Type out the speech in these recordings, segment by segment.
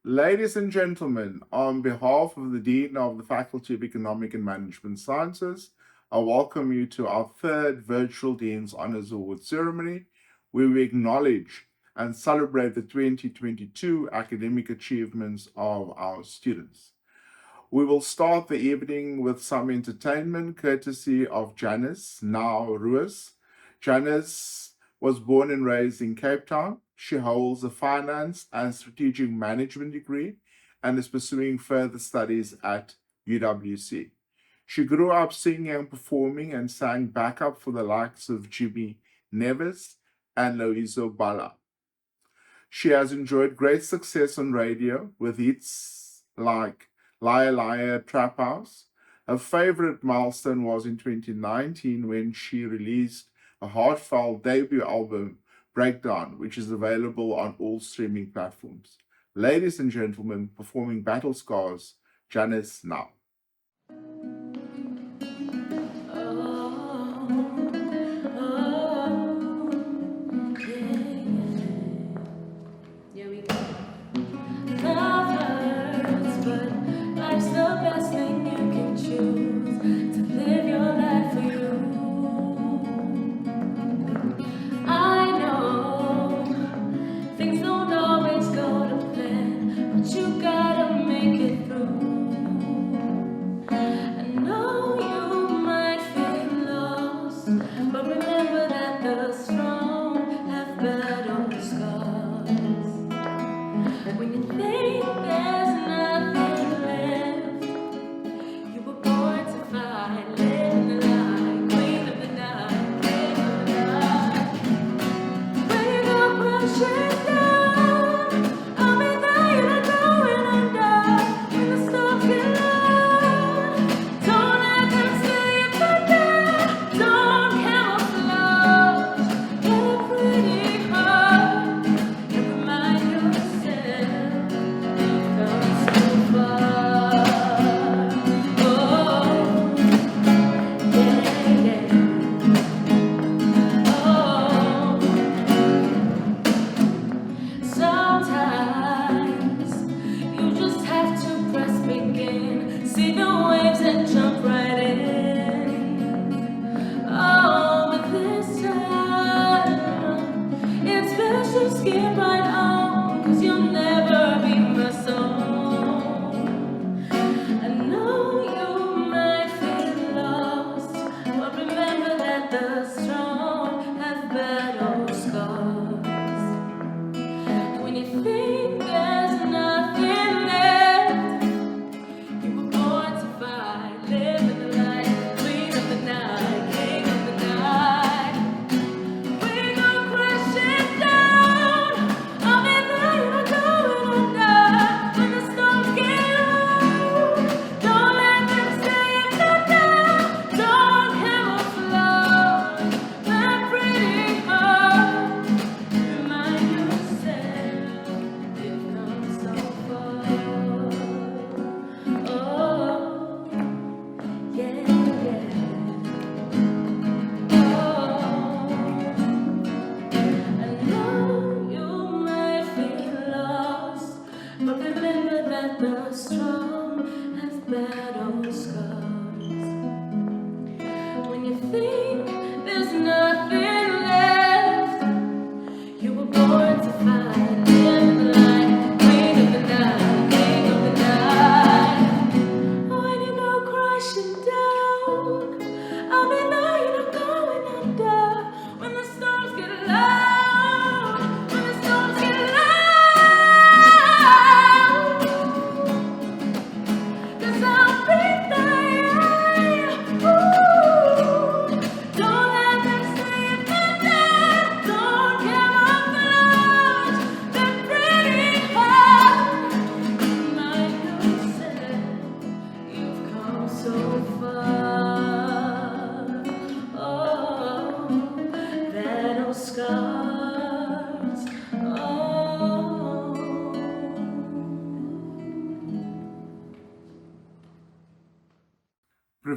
Ladies and gentlemen, on behalf of the Dean of the Faculty of Economic and Management Sciences, I welcome you to our third virtual Dean's Honours Award ceremony, where we acknowledge and celebrate the 2022 academic achievements of our students. We will start the evening with some entertainment courtesy of Janice, now Ruiz. Janice was born and raised in Cape Town. She holds a finance and strategic management degree and is pursuing further studies at UWC. She grew up singing and performing and sang backup for the likes of Jimmy Nevis and Loizo Bala. She has enjoyed great success on radio with hits like Liar Liar Trap House. Her favorite milestone was in 2019 when she released a heartfelt debut album, Breakdown, which is available on all streaming platforms. Ladies and gentlemen, performing Battle Scars, Janice now.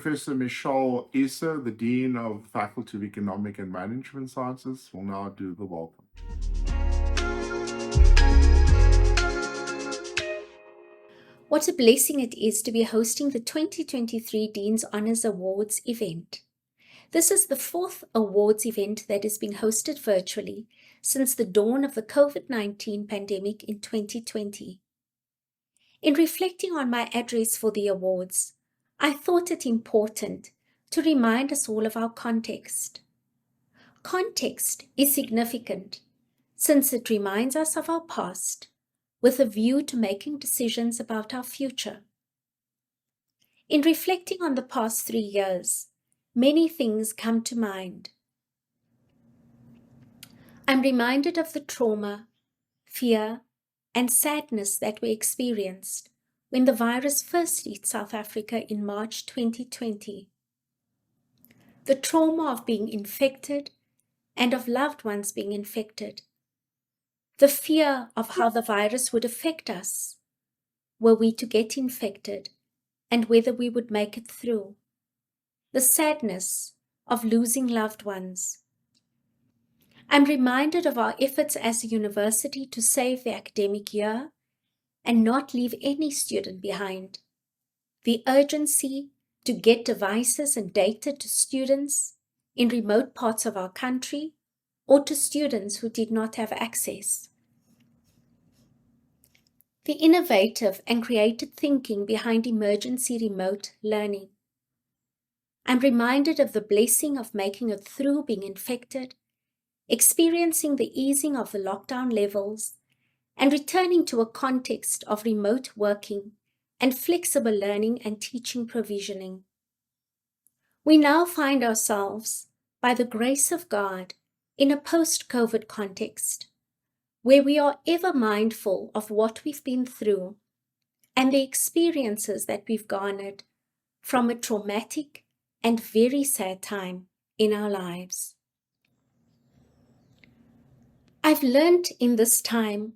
Professor Michelle Issa, the Dean of the Faculty of Economic and Management Sciences, will now do the welcome. What a blessing it is to be hosting the 2023 Dean's Honours Awards event. This is the fourth awards event that is being hosted virtually since the dawn of the COVID-19 pandemic in 2020. In reflecting on my address for the awards, I thought it important to remind us all of our context. Context is significant since it reminds us of our past with a view to making decisions about our future. In reflecting on the past 3 years, many things come to mind. I'm reminded of the trauma, fear, and sadness that we experienced when the virus first hit South Africa in March 2020. The trauma of being infected and of loved ones being infected. The fear of how the virus would affect us, were we to get infected, and whether we would make it through. The sadness of losing loved ones. I'm reminded of our efforts as a university to save the academic year and not leave any student behind. The urgency to get devices and data to students in remote parts of our country or to students who did not have access. The innovative and creative thinking behind emergency remote learning. I'm reminded of the blessing of making it through being infected, experiencing the easing of the lockdown levels, and returning to a context of remote working and flexible learning and teaching provisioning. We now find ourselves, by the grace of God, in a post-COVID context, where we are ever mindful of what we've been through and the experiences that we've garnered from a traumatic and very sad time in our lives. I've learned in this time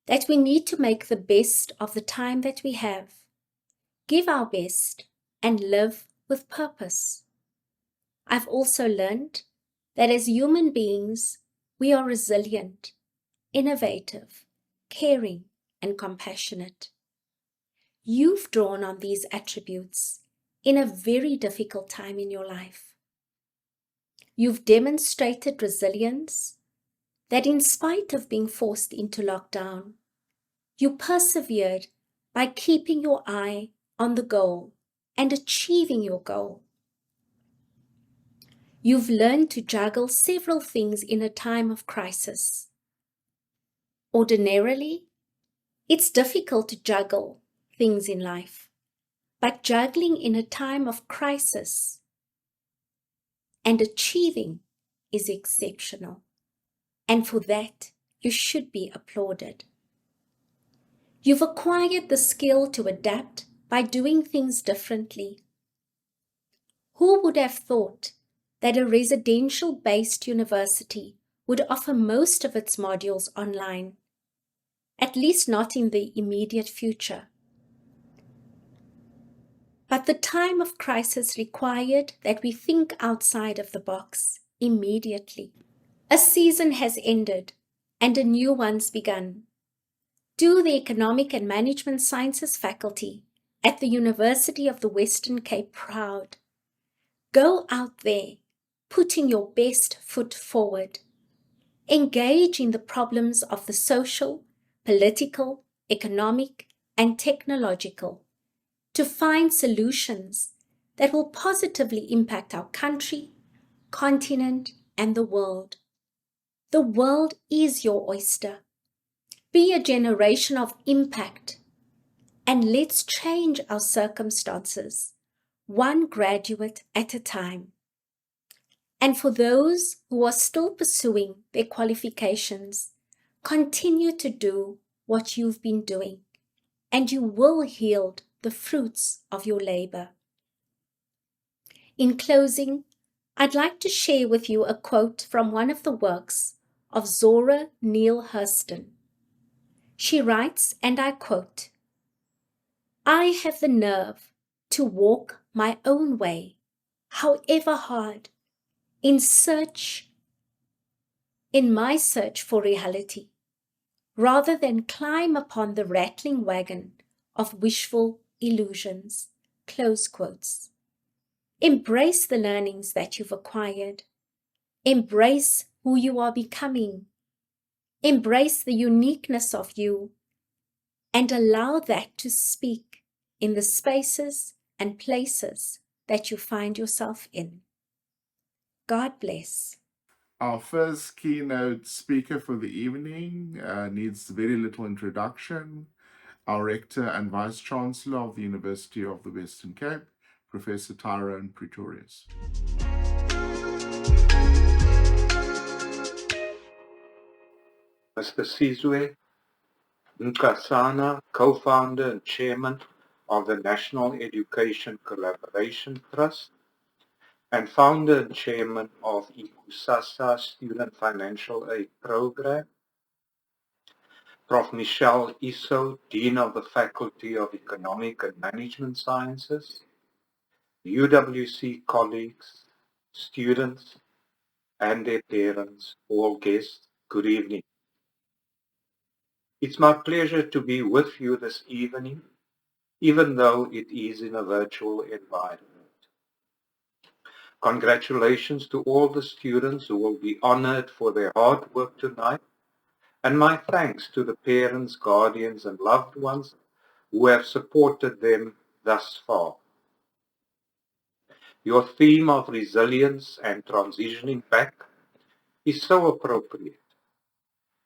that we need to make the best of the time that we have, give our best, and live with purpose. I've also learned that as human beings, we are resilient, innovative, caring, and compassionate. You've drawn on these attributes in a very difficult time in your life. You've demonstrated resilience that in spite of being forced into lockdown, you persevered by keeping your eye on the goal and achieving your goal. You've learned to juggle several things in a time of crisis. Ordinarily, it's difficult to juggle things in life, but juggling in a time of crisis and achieving is exceptional. And for that, you should be applauded. You've acquired the skill to adapt by doing things differently. Who would have thought that a residential-based university would offer most of its modules online, at least not in the immediate future? But the time of crisis required that we think outside of the box immediately. A season has ended and a new one's begun. Do the Economic and Management Sciences faculty at the University of the Western Cape proud. Go out there, putting your best foot forward. Engage in the problems of the social, political, economic, and technological to find solutions that will positively impact our country, continent, and the world. The world is your oyster. Be a generation of impact, and let's change our circumstances, one graduate at a time. And for those who are still pursuing their qualifications, continue to do what you've been doing, and you will yield the fruits of your labor. In closing, I'd like to share with you a quote from one of the works of Zora Neale Hurston. She writes, and I quote, "I have the nerve to walk my own way, however hard, in my search for reality, rather than climb upon the rattling wagon of wishful illusions. Close quotes. Embrace the learnings that you've acquired. Embrace who you are becoming. Embrace the uniqueness of you and allow that to speak in the spaces and places that you find yourself in. God bless. Our first keynote speaker for the evening needs very little introduction. Our Rector and Vice Chancellor of the University of the Western Cape, Professor Tyrone Pretorius. Mr. Sizwe Nkasana, co-founder and chairman of the National Education Collaboration Trust, and founder and chairman of Ikusasa Student Financial Aid Program, Prof. Michelle Isso, Dean of the Faculty of Economic and Management Sciences, UWC colleagues, students, and their parents, all guests, good evening. It's my pleasure to be with you this evening, even though it is in a virtual environment. Congratulations to all the students who will be honored for their hard work tonight, and my thanks to the parents, guardians, and loved ones who have supported them thus far. Your theme of resilience and transitioning back is so appropriate,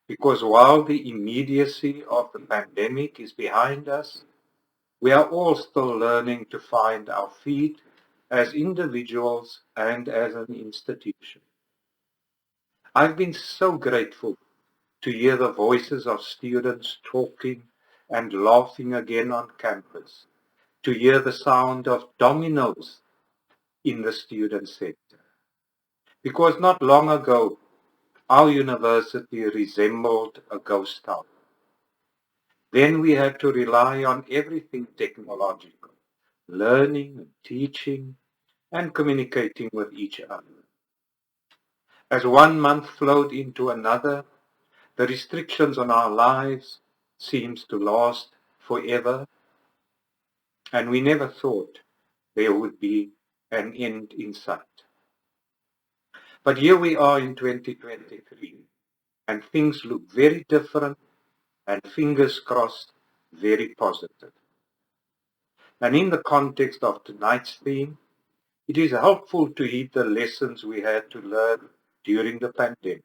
because while the immediacy of the pandemic is behind us, we are all still learning to find our feet as individuals and as an institution. I've been so grateful to hear the voices of students talking and laughing again on campus, to hear the sound of dominoes in the student sector. Because not long ago, our university resembled a ghost town. Then we had to rely on everything technological, learning and teaching and communicating with each other. As 1 month flowed into another, the restrictions on our lives seems to last forever, and we never thought there would be an end in sight. But here we are in 2023, and things look very different, and fingers crossed, very positive. And in the context of tonight's theme, it is helpful to heed the lessons we had to learn during the pandemic.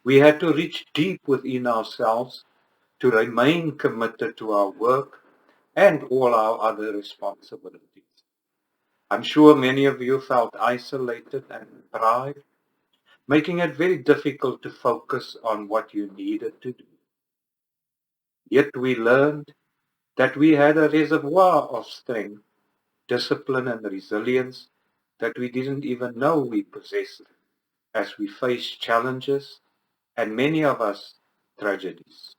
We had to reach deep within ourselves to remain committed to our work and all our other responsibilities. I'm sure many of you felt isolated and deprived, making it very difficult to focus on what you needed to do. Yet we learned that we had a reservoir of strength, discipline, and resilience that we didn't even know we possessed as we faced challenges and many of us tragedies.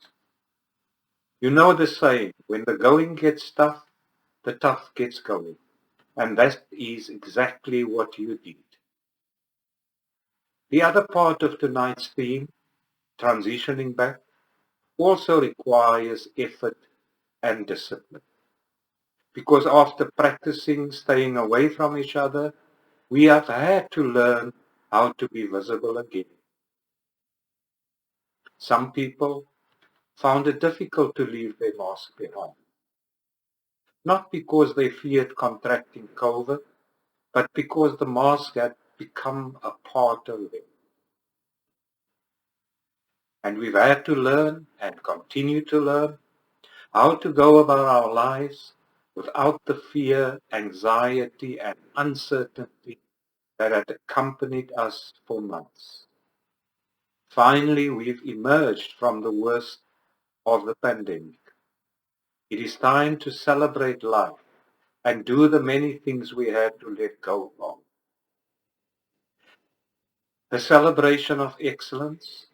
You know the saying, when the going gets tough, the tough gets going. And that is exactly what you did. The other part of tonight's theme, transitioning back, also requires effort and discipline. Because after practicing staying away from each other, we have had to learn how to be visible again. Some people found it difficult to leave their mask behind. Not because they feared contracting COVID, but because the mask had become a part of them. And we've had to learn and continue to learn how to go about our lives without the fear, anxiety, and uncertainty that had accompanied us for months. Finally, we've emerged from the worst of the pandemic. It is time to celebrate life and do the many things we had to let go of. The celebration of excellence,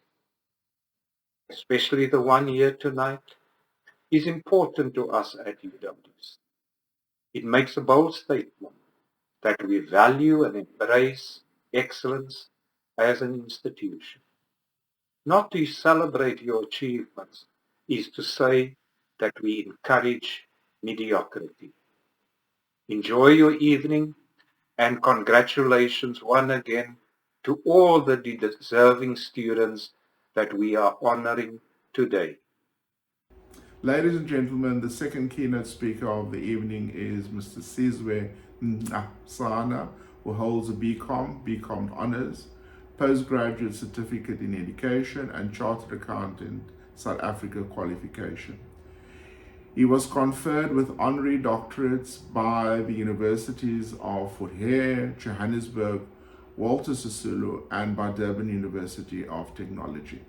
especially the one here tonight, is important to us at UWC. It makes a bold statement that we value and embrace excellence as an institution. Not to celebrate your achievements is to say that we encourage mediocrity. Enjoy your evening, and congratulations once again to all the deserving students that we are honoring today. Ladies and gentlemen, the second keynote speaker of the evening is Mr. Sizwe Sana, who holds a BCom Honours, Postgraduate Certificate in Education, and Chartered Accountant South Africa qualification. He was conferred with honorary doctorates by the universities of Fort Hare, Johannesburg, Walter Sisulu, and by Durban University of Technology.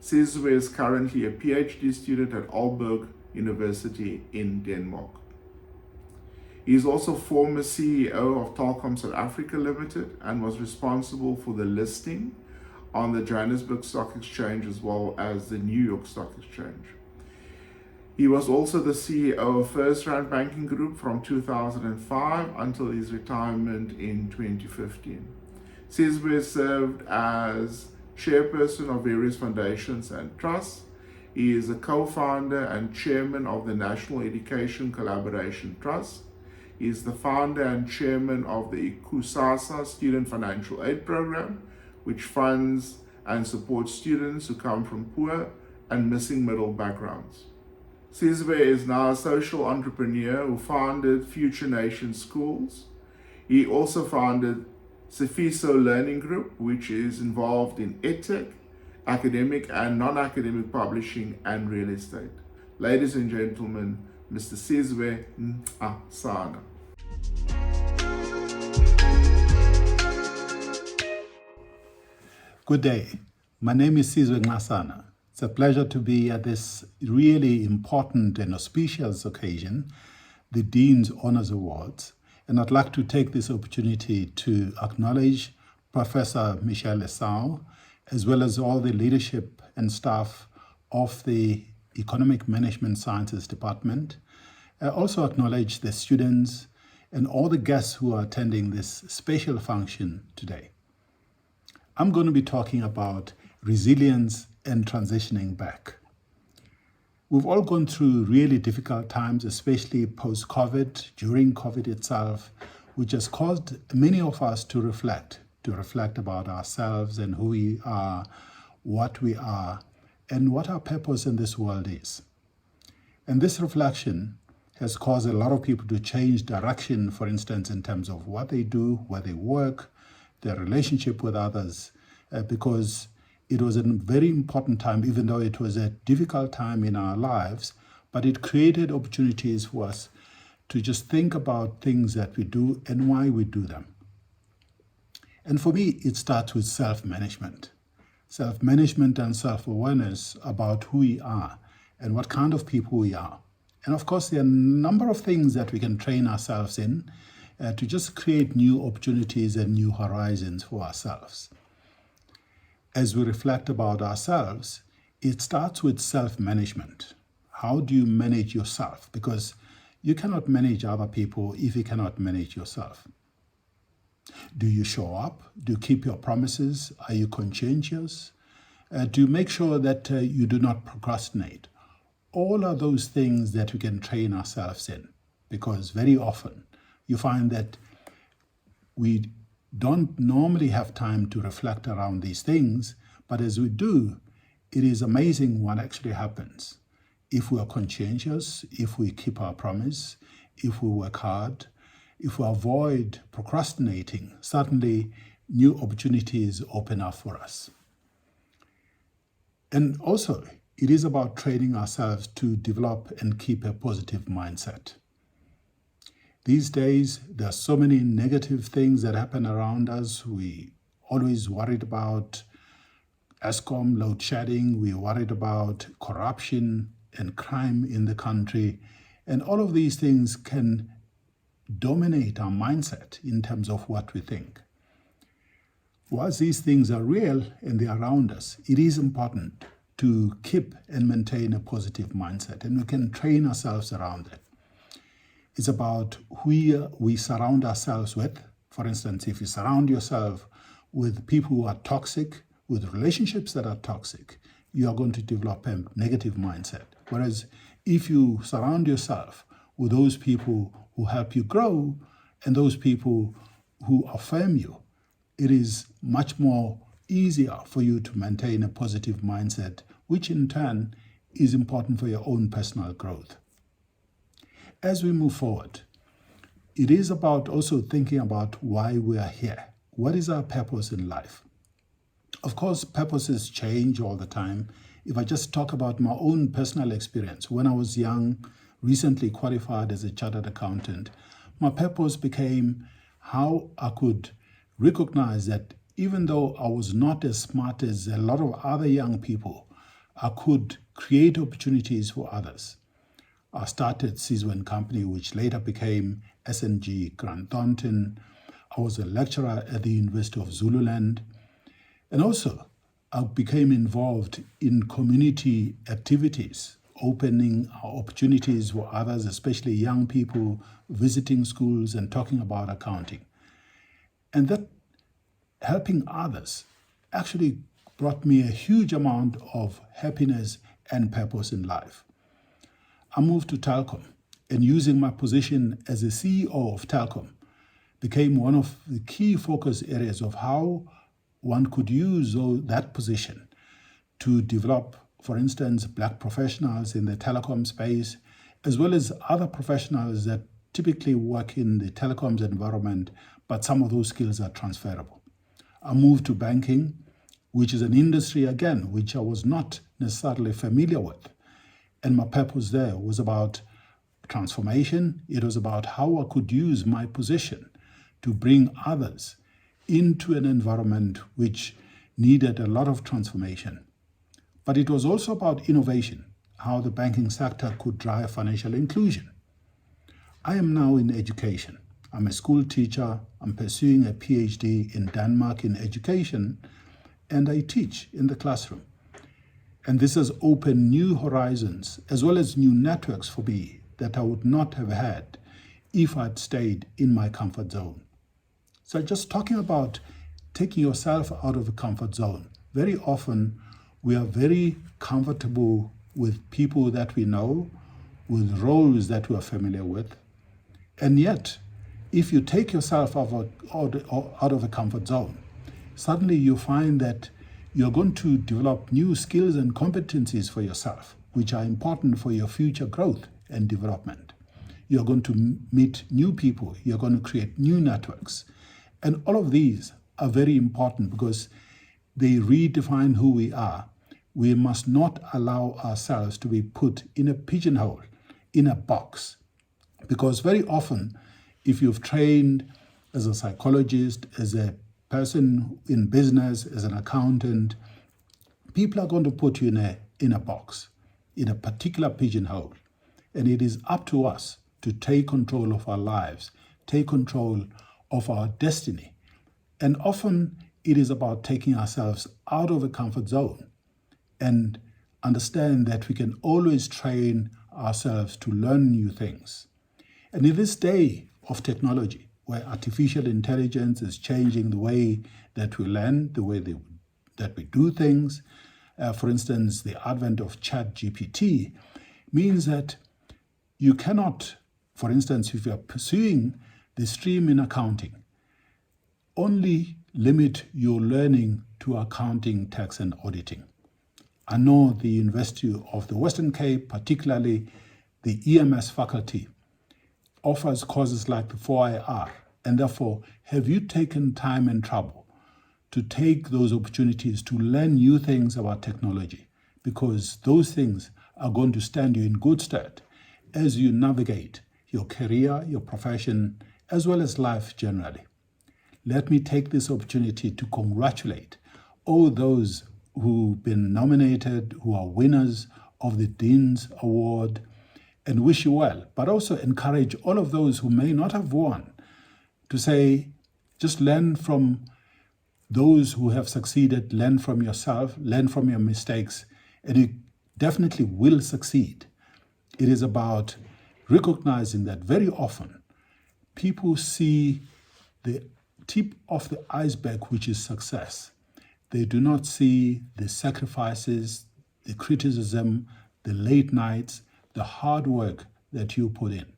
Sizwe is currently a PhD student at Aalborg University in Denmark. He is also former CEO of Telkom South Africa Limited and was responsible for the listing on the Johannesburg Stock Exchange as well as the New York Stock Exchange. He was also the CEO of First Rand Banking Group from 2005 until his retirement in 2015. Sizwe served as chairperson of various foundations and trusts. He is a co-founder and chairman of the National Education Collaboration Trust. He is the founder and chairman of the ikusasa Student Financial Aid Program, which funds and supports students who come from poor and missing middle backgrounds. Sizwe is now a social entrepreneur who founded Future Nation Schools. He also founded Sifiso Learning Group, which is involved in edtech, academic and non-academic publishing, and real estate. Ladies and gentlemen, Mr. Sizwe Sana. Good day. My name is Sizwe Sana. It's a pleasure to be at this really important and auspicious occasion, the Dean's Honours Awards. And I'd like to take this opportunity to acknowledge Professor Michelle Esau, as well as all the leadership and staff of the Economic Management Sciences Department. I also acknowledge the students and all the guests who are attending this special function today. I'm going to be talking about resilience and transitioning back. We've all gone through really difficult times, especially post-COVID, during COVID itself, which has caused many of us to reflect about ourselves and who we are, and what our purpose in this world is. And this reflection has caused a lot of people to change direction, for instance, in terms of what they do, where they work, their relationship with others, because it was a very important time, even though it was a difficult time in our lives, but it created opportunities for us to just think about things that we do and why we do them. And for me, it starts with self-management. Self-management and self-awareness about who we are and what kind of people we are. And of course, there are a number of things that we can train ourselves in to just create new opportunities and new horizons for ourselves. As we reflect about ourselves, it starts with self-management. How do you manage yourself? Because you cannot manage other people if you cannot manage yourself. Do you show up? Do you keep your promises? Are you conscientious? Do you make sure that you do not procrastinate? All are those things that we can train ourselves in, because very often you find that we don't normally have time to reflect around these things, but as we do, it is amazing what actually happens. If we are conscientious, if we keep our promise, if we work hard, if we avoid procrastinating, certainly new opportunities open up for us. And also, it is about training ourselves to develop and keep a positive mindset. These days, there are so many negative things that happen around us. We always worried about Eskom load shedding. We're worried about corruption and crime in the country. And all of these things can dominate our mindset in terms of what we think. Whilst these things are real and they're around us, it is important to keep and maintain a positive mindset. And we can train ourselves around it. It's about who we surround ourselves with. For instance, if you surround yourself with people who are toxic, with relationships that are toxic, you are going to develop a negative mindset. Whereas if you surround yourself with those people who help you grow and those people who affirm you, it is much more easier for you to maintain a positive mindset, which in turn is important for your own personal growth. As we move forward, it is about also thinking about why we are here. What is our purpose in life? Of course, purposes change all the time. If I just talk about my own personal experience, when I was young, recently qualified as a chartered accountant, my purpose became how I could recognize that even though I was not as smart as a lot of other young people, I could create opportunities for others. I started Sizwe & Company, which later became S&G Grant Thornton. I was a lecturer at the University of Zululand. And also, I became involved in community activities, opening opportunities for others, especially young people, visiting schools and talking about accounting. And that helping others actually brought me a huge amount of happiness and purpose in life. I moved to Telkom, and using my position as a CEO of Telkom became one of the key focus areas of how one could use that position to develop, for instance, Black professionals in the telecom space, as well as other professionals that typically work in the telecoms environment, but some of those skills are transferable. I moved to banking, which is an industry, again, which I was not necessarily familiar with. And my purpose there was about transformation. It was about how I could use my position to bring others into an environment which needed a lot of transformation. But it was also about innovation, how the banking sector could drive financial inclusion. I am now in education. I'm a school teacher. I'm pursuing a PhD in Denmark in education, and I teach in the classroom. And this has opened new horizons as well as new networks for me that I would not have had if I'd stayed in my comfort zone. So just talking about taking yourself out of a comfort zone. Very often we are very comfortable with people that we know, with roles that we are familiar with. And yet, if you take yourself out of a comfort zone, suddenly you find that you're going to develop new skills and competencies for yourself, which are important for your future growth and development. You're going to meet new people. You're going to create new networks. And all of these are very important because they redefine who we are. We must not allow ourselves to be put in a pigeonhole, in a box. Because very often, if you've trained as a psychologist, as a person in business, as an accountant, people are going to put you in a box, in a particular pigeonhole. And it is up to us to take control of our lives, take control of our destiny. And often it is about taking ourselves out of a comfort zone and understand that we can always train ourselves to learn new things. And in this day of technology, where artificial intelligence is changing the way that we learn, the way that we do things, for instance, the advent of ChatGPT means that you cannot, for instance, if you're pursuing the stream in accounting, only limit your learning to accounting, tax, and auditing. I know the University of the Western Cape, particularly the EMS faculty, offers courses like the 4IR, and therefore, have you taken time and trouble to take those opportunities to learn new things about technology? Because those things are going to stand you in good stead as you navigate your career, your profession, as well as life generally. Let me take this opportunity to congratulate all those who've been nominated, who are winners of the Dean's Award, and wish you well, but also encourage all of those who may not have won to say, just learn from those who have succeeded, learn from yourself, learn from your mistakes, and you definitely will succeed. It is about recognizing that very often people see the tip of the iceberg, which is success. They do not see the sacrifices, the criticism, the late nights, the hard work that you put in.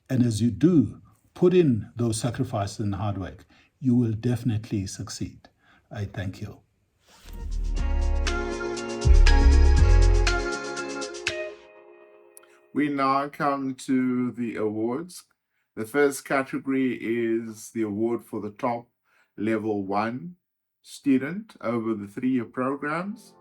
And as you do put in those sacrifices and hard work, you will definitely succeed. I thank you. We now come to the awards. The first category is the award for the top level 1 student over the 3-year programs.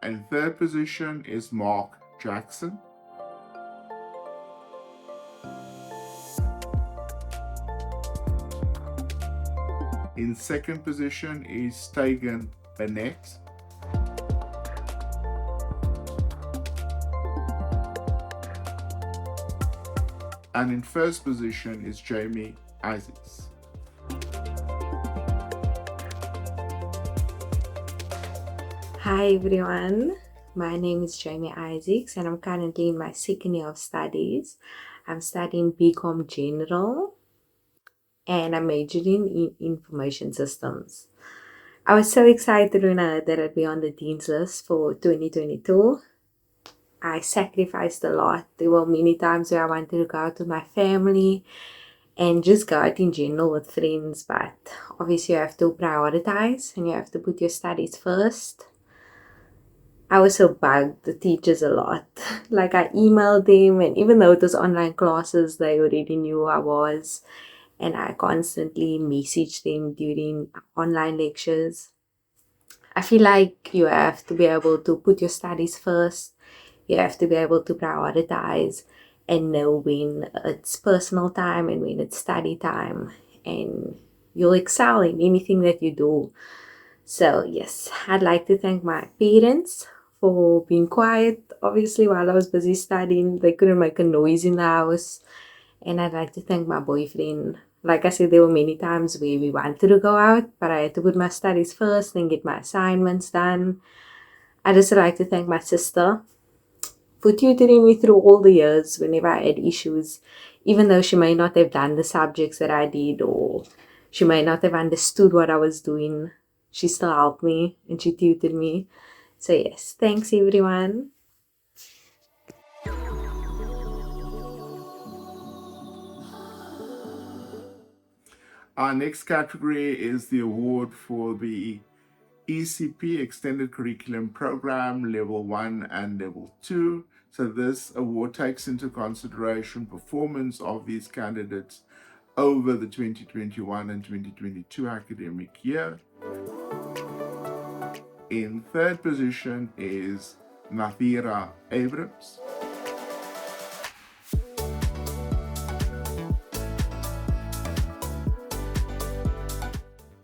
And third position is Mark Jackson. In second position is Stegan Bennett. And in first position is Jamie Isaacs. Hi everyone, my name is Jamie Isaacs and I'm currently in my second year of studies. I'm studying BCom General and I'm majoring in Information Systems. I was so excited when I heard that I'd be on the Dean's List for 2022. I sacrificed a lot. There were many times where I wanted to go out with my family and just go out in general with friends, but obviously you have to prioritize and you have to put your studies first. I also bugged the teachers a lot. Like I emailed them, and even though it was online classes, they already knew who I was. And I constantly messaged them during online lectures. I feel like you have to be able to put your studies first. You have to be able to prioritize and know when it's personal time and when it's study time. And you'll excel in anything that you do. So yes, I'd like to thank my parents for being quiet. Obviously, while I was busy studying, they couldn't make a noise in the house. And I'd like to thank my boyfriend. Like I said, there were many times where we wanted to go out, but I had to put my studies first and get my assignments done. I'd also like to thank my sister for tutoring me through all the years whenever I had issues, even though she may not have done the subjects that I did or she may not have understood what I was doing. She still helped me and she tutored me. So yes, thanks everyone. Our next category is the award for the ECP Extended Curriculum Program Level 1 and Level 2. So this award takes into consideration performance of these candidates over the 2021 and 2022 academic year. In third position is Nathira Abrams.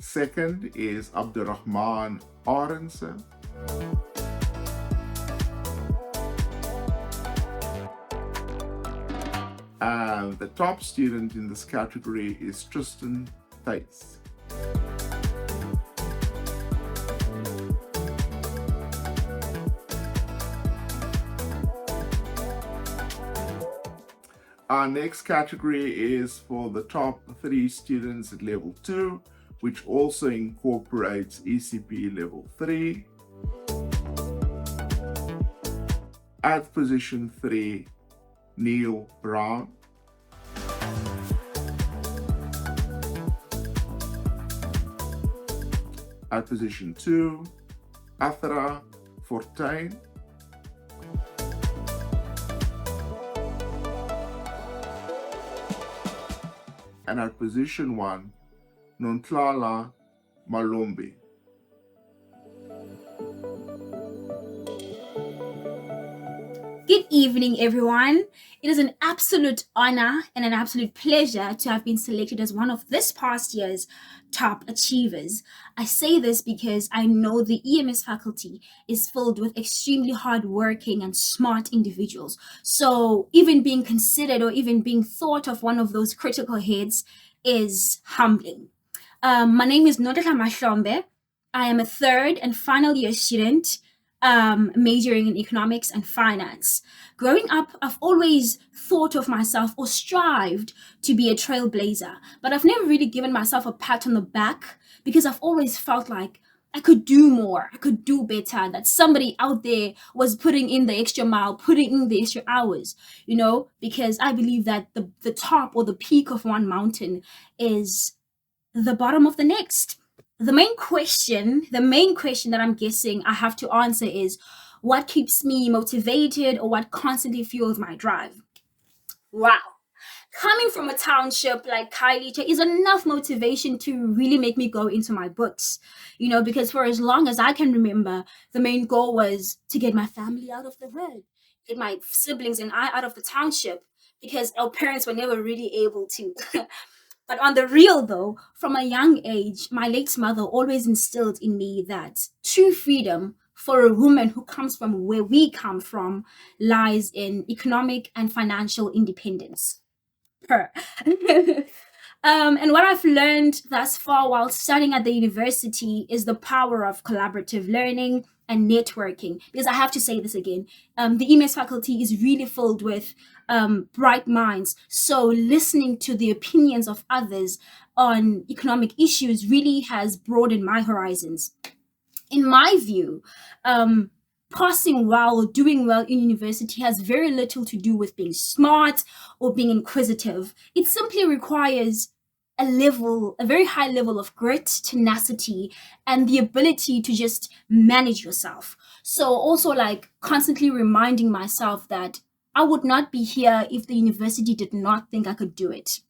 Second is Abdurrahman Aronson. And the top student in this category is Tristan Theis. Our next category is for the top 3 students at level 2, which also incorporates ECP level 3. At position 3, Neil Brown. At position 2, Athra Fortuin. And at position 1, Nontlala Malombe. Good evening, everyone. It is an absolute honor and an absolute pleasure to have been selected as one of this past year's top achievers. I say this because I know the EMS faculty is filled with extremely hardworking and smart individuals. So even being considered or even being thought of one of those critical heads is humbling. My name is Nodela Mahlombe. I am a third and final year student majoring in economics and finance. Growing up, I've always thought of myself or strived to be a trailblazer, but I've never really given myself a pat on the back because I've always felt like I could do more, I could do better, that somebody out there was putting in the extra mile, putting in the extra hours, because I believe that the top or the peak of one mountain is the bottom of the next. The main question that I'm guessing I have to answer is what keeps me motivated or what constantly fuels my drive? Wow. Coming from a township like Khayelitsha is enough motivation to really make me go into my books, because for as long as I can remember, the main goal was to get my family out of the hood, get my siblings and I out of the township, because our parents were never really able to. But on the real, though, from a young age, my late mother always instilled in me that true freedom for a woman who comes from where we come from lies in economic and financial independence. Her. And what I've learned thus far while studying at the university is the power of collaborative learning and networking. Because I have to say this again, the EMS faculty is really filled with bright minds. So listening to the opinions of others on economic issues really has broadened my horizons. In my view, passing well or doing well in university has very little to do with being smart or being inquisitive. It simply requires a very high level of grit, tenacity, and the ability to just manage yourself. So also like constantly reminding myself that I would not be here if the university did not think I could do it.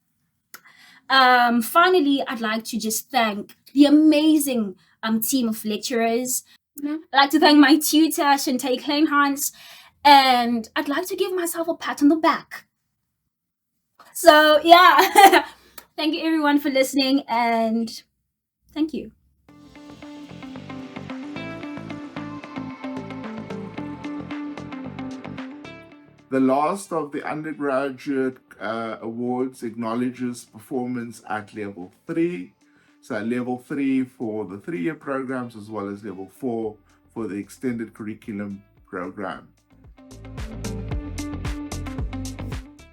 Finally, I'd like to just thank the amazing team of lecturers. I'd like to thank my tutor, Shantay Kleinhans, and I'd like to give myself a pat on the back. So, yeah, thank you everyone for listening, and thank you. The last of the undergraduate awards acknowledges performance at level 3. So level 3 for the 3-year programs, as well as level 4 for the extended curriculum program.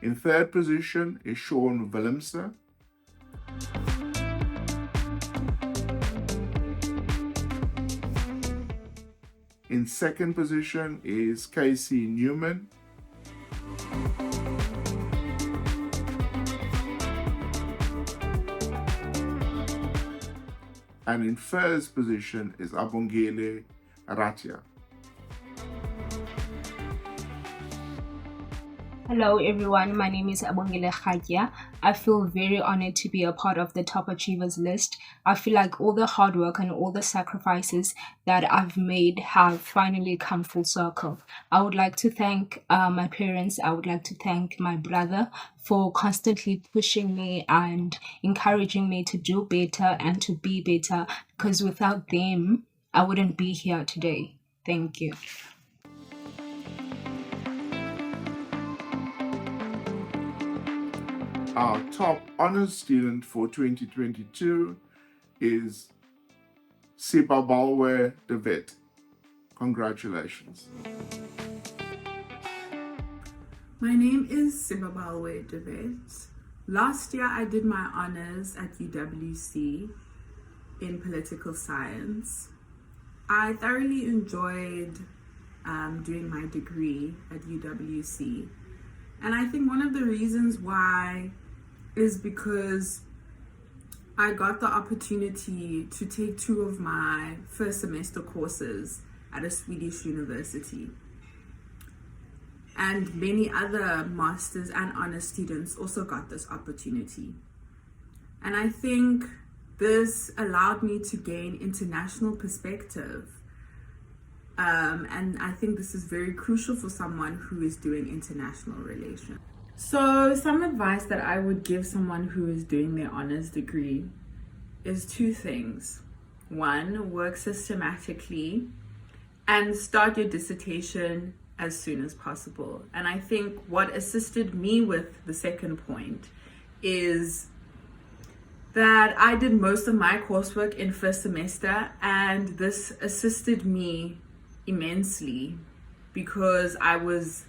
In third position is Sean Willemse. In second position is Casey Newman. And in first position is Abongile Aratia. Hello everyone, my name is Abongile Aratia. I feel very honored to be a part of the Top Achievers list. I feel like all the hard work and all the sacrifices that I've made have finally come full circle. I would like to thank my parents. I would like to thank my brother for constantly pushing me and encouraging me to do better and to be better, because without them, I wouldn't be here today. Thank you. Our top honors student for 2022 is Sibabalwe De Wet. Congratulations. My name is Sibabalwe De Wet. Last year I did my honors at UWC in political science. I thoroughly enjoyed doing my degree at UWC. And I think one of the reasons why is because I got the opportunity to take 2 of my first semester courses at a Swedish university. And many other masters and honors students also got this opportunity. And I think this allowed me to gain international perspective. And I think this is very crucial for someone who is doing international relations. So some advice that I would give someone who is doing their honors degree is 2 things. 1, work systematically and start your dissertation as soon as possible. And I think what assisted me with the second point is that I did most of my coursework in first semester, and this assisted me immensely because I was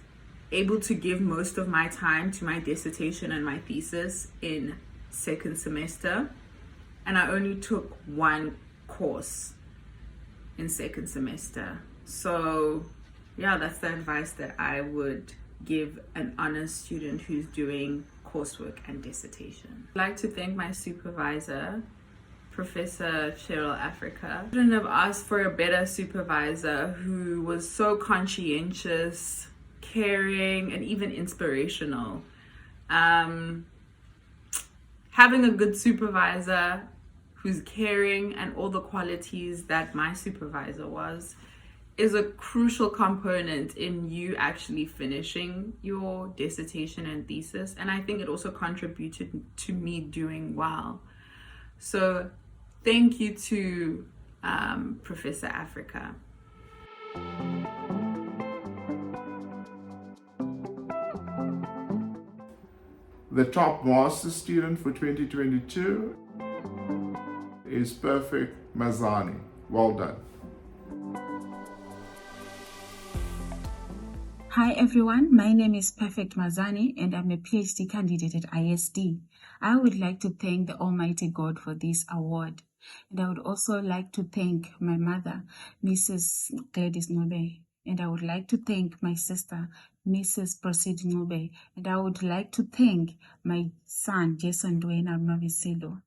able to give most of my time to my dissertation and my thesis in second semester, and I only took one course in second semester. So yeah, that's the advice that I would give an honors student who's doing coursework and dissertation. I'd like to thank my supervisor, Professor Cheryl Africa. I couldn't have asked for a better supervisor who was so conscientious, caring, and even inspirational. Having a good supervisor who's caring and all the qualities that my supervisor was is a crucial component in you actually finishing your dissertation and thesis. And I think it also contributed to me doing well. So thank you to Professor Africa. The top master student for 2022 is Perfect Mazani. Well done. Hi everyone, my name is Perfect Mazani and I'm a PhD candidate at ISD. I would like to thank the Almighty God for this award. And I would also like to thank my mother, Mrs. Gladys Nobe. And I would like to thank my sister, Mrs. Proceed Nobe. And I would like to thank my son, Jason Duena Maviselo.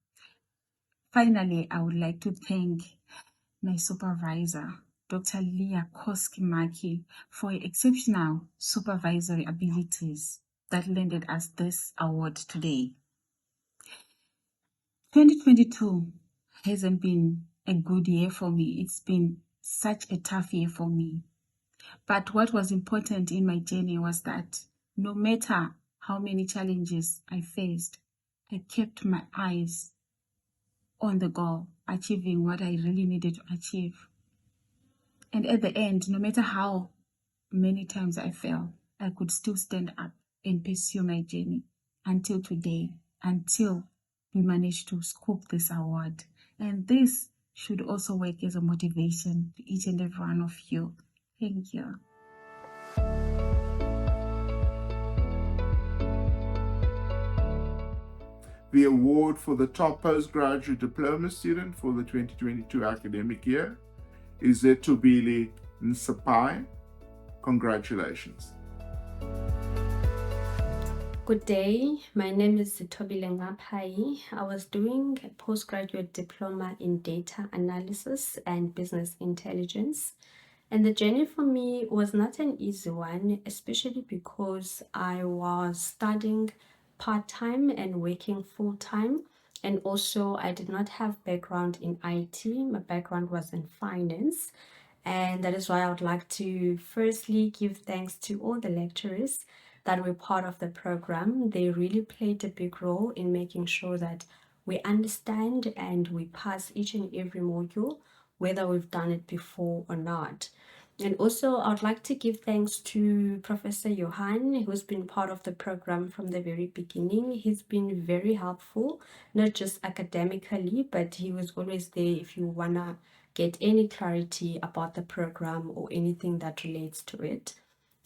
Finally, I would like to thank my supervisor, Dr. Leah Koski-Maki, for exceptional supervisory abilities that landed us this award today. 2022 hasn't been a good year for me. It's been such a tough year for me. But what was important in my journey was that no matter how many challenges I faced, I kept my eyes on the goal, achieving what I really needed to achieve. And at the end, no matter how many times I fell, I could still stand up and pursue my journey until today, until we managed to scoop this award. And this should also work as a motivation to each and every one of you. Thank you. The award for the top postgraduate diploma student for the 2022 academic year is Zetubili Nsapai. Congratulations. Good day, my name is Zitobile Ngapai. I was doing a postgraduate diploma in data analysis and business intelligence. And the journey for me was not an easy one, especially because I was studying part-time and working full-time. And also I did not have background in IT. My background was in finance. And that is why I would like to firstly give thanks to all the lecturers that were part of the program. They really played a big role in making sure that we understand and we pass each and every module, whether we've done it before or not. And also, I would like to give thanks to Professor Johan, who's been part of the program from the very beginning. He's been very helpful, not just academically, but he was always there if you want to get any clarity about the program or anything that relates to it.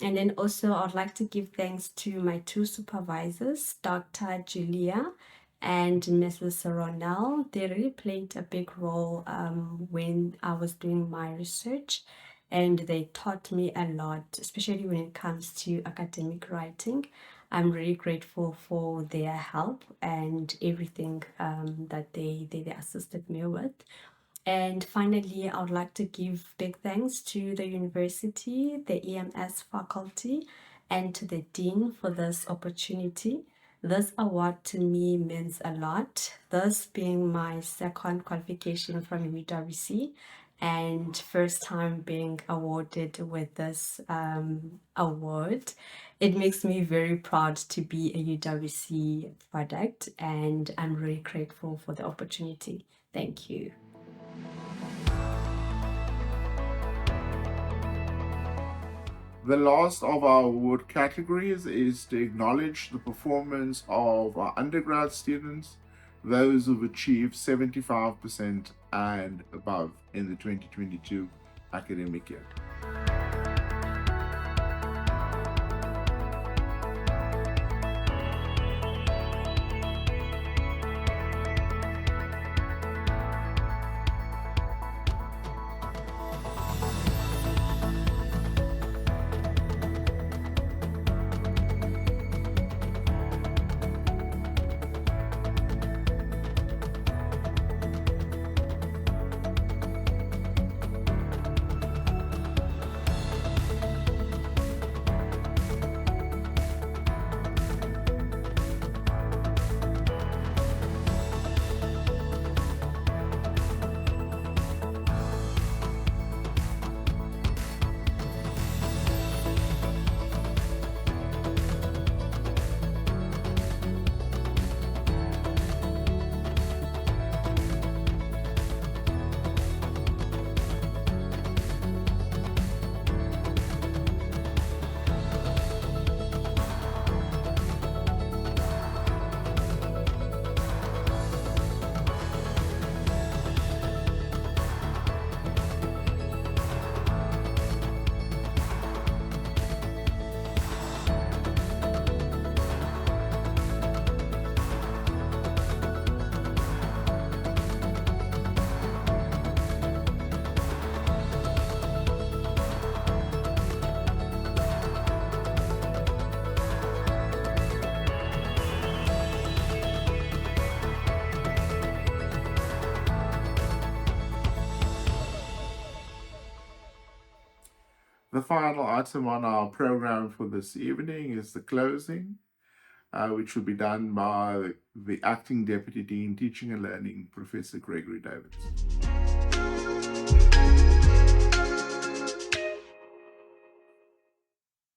And then also, I'd like to give thanks to my two supervisors, Dr. Julia and Mrs. Ronell. They really played a big role when I was doing my research, and they taught me a lot, especially when it comes to academic writing. I'm really grateful for their help and everything that they assisted me with. And finally, I would like to give big thanks to the university, the EMS faculty, and to the dean for this opportunity. This award to me means a lot, this being my second qualification from UWC and first time being awarded with this award. It makes me very proud to be a UWC product, and I'm really grateful for the opportunity. Thank you. The last of our award categories is to acknowledge the performance of our undergrad students, those who've achieved 75% and above in the 2022 academic year. The final item on our program for this evening is the closing, which will be done by the Acting Deputy Dean, Teaching and Learning, Professor Gregory Davids.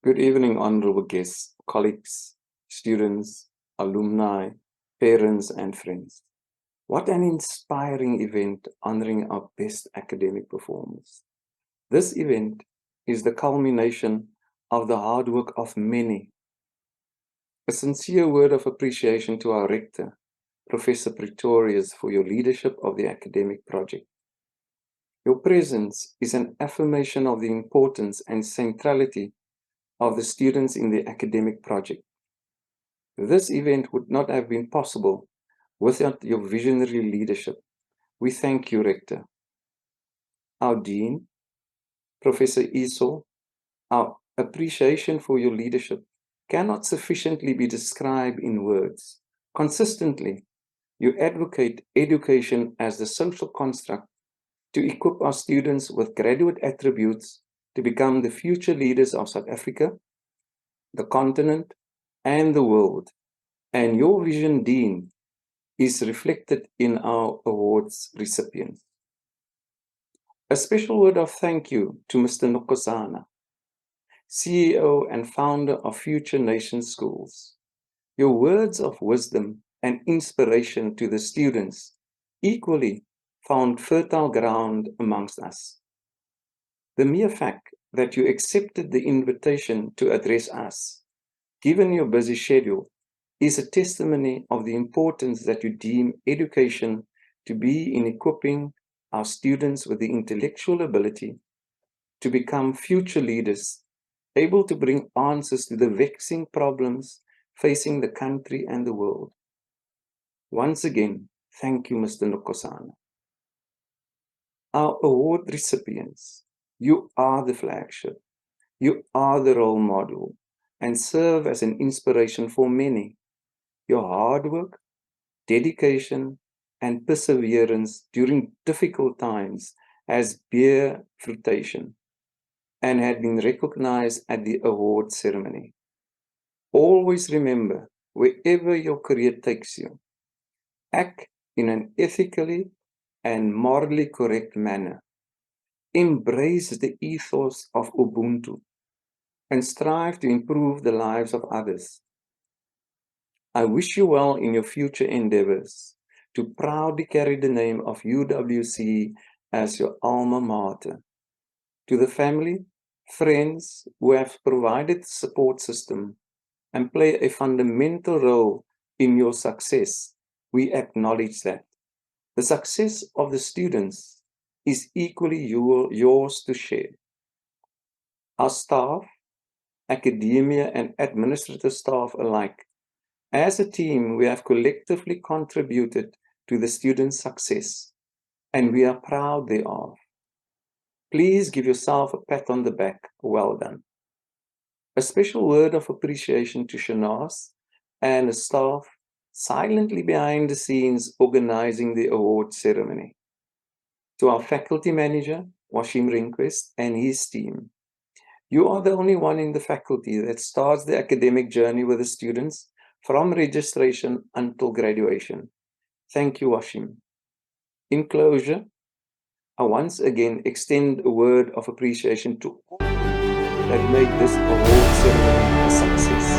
Good evening, honorable guests, colleagues, students, alumni, parents, and friends. What an inspiring event honoring our best academic performers. This event is the culmination of the hard work of many. A sincere word of appreciation to our rector, Professor Pretorius, for your leadership of the academic project. Your presence is an affirmation of the importance and centrality of the students in the academic project. This event would not have been possible without your visionary leadership. We thank you, Rector. Our Dean, Professor Esau, our appreciation for your leadership cannot sufficiently be described in words. Consistently, you advocate education as the social construct to equip our students with graduate attributes to become the future leaders of South Africa, the continent, and the world. And your vision, Dean, is reflected in our awards recipients. A special word of thank you to Mr. Nokosana, CEO and founder of Future Nation Schools. Your words of wisdom and inspiration to the students equally found fertile ground amongst us. The mere fact that you accepted the invitation to address us, given your busy schedule, is a testimony of the importance that you deem education to be in equipping our students with the intellectual ability to become future leaders, able to bring answers to the vexing problems facing the country and the world. Once again, thank you, Mr. Nokosana. Our award recipients, you are the flagship, you are the role model, and serve as an inspiration for many. Your hard work, dedication, and perseverance during difficult times has bear fruition and had been recognized at the award ceremony. Always remember, wherever your career takes you, act in an ethically and morally correct manner. Embrace the ethos of Ubuntu and strive to improve the lives of others. I wish you well in your future endeavors to proudly carry the name of UWC as your alma mater. To the family, friends who have provided the support system and play a fundamental role in your success, we acknowledge that. The success of the students is equally yours to share. Our staff, academia, and administrative staff alike, as a team, we have collectively contributed to the students' success, and we are proud thereof. Please give yourself a pat on the back. Well done. A special word of appreciation to Shanaz and the staff silently behind the scenes organizing the award ceremony. To our faculty manager, Washim Rehnquist, and his team. You are the only one in the faculty that starts the academic journey with the students from registration until graduation. Thank you, Washim. In closure, I once again extend a word of appreciation to all that made this award ceremony a success.